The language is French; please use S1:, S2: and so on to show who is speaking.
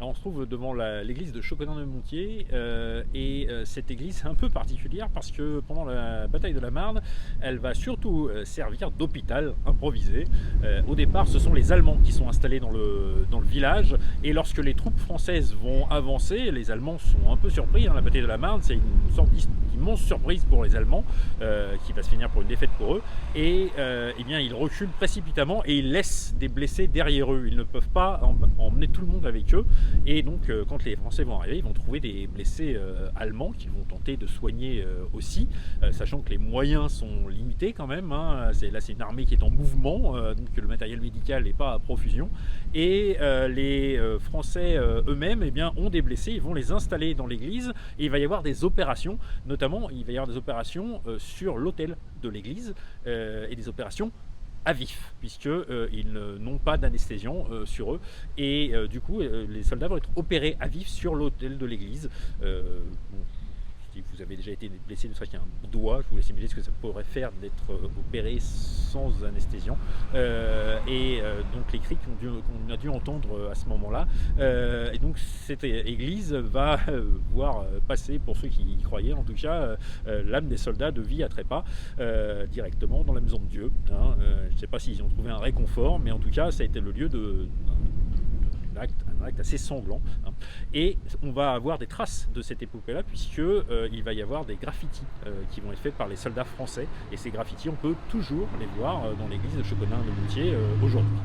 S1: Alors, on se trouve devant l'église de Chauconin-de-Montier cette église est un peu particulière parce que pendant la bataille de la Marne, elle va surtout servir d'hôpital improvisé. Au départ, ce sont les Allemands qui sont installés dans le village et lorsque les troupes françaises vont avancer, les Allemands sont un peu surpris. La bataille de la Marne, c'est une sorte d'immense surprise pour les Allemands qui va se finir pour une défaite pour eux et eh bien, ils reculent précipitamment et ils laissent des blessés derrière eux. Ils ne peuvent pas emmener tout le monde avec eux. Et donc quand les Français vont arriver, ils vont trouver des blessés allemands qu'ils vont tenter de soigner aussi, sachant que les moyens sont limités quand même, hein. Là c'est une armée qui est en mouvement, donc le matériel médical n'est pas à profusion. Et les Français eux-mêmes eh bien, ont des blessés, ils vont les installer dans l'église et il va y avoir des opérations, notamment il va y avoir des opérations sur l'autel de l'église et des opérations à vif, puisqu'ils n'ont pas d'anesthésion sur eux. Et du coup, les soldats vont être opérés à vif sur l'autel de l'église. Si vous avez déjà été blessé, ne serait-ce qu'un doigt, je vous laisse imaginer ce que ça pourrait faire d'être opéré sans anesthésion. Donc les cris qu'on a dû entendre à ce moment-là. Et donc cette église va voir passer, pour ceux qui y croyaient en tout cas, l'âme des soldats de vie à trépas directement dans la maison de Dieu. Hein. Je ne sais pas s'ils ont trouvé un réconfort, mais en tout cas ça a été le lieu un acte assez sanglant, hein. Et on va avoir des traces de cette épopée-là, puisqu'il va y avoir des graffitis qui vont être faits par les soldats français, et ces graffitis, on peut toujours les voir dans l'église de Chauconin-de-Montier aujourd'hui.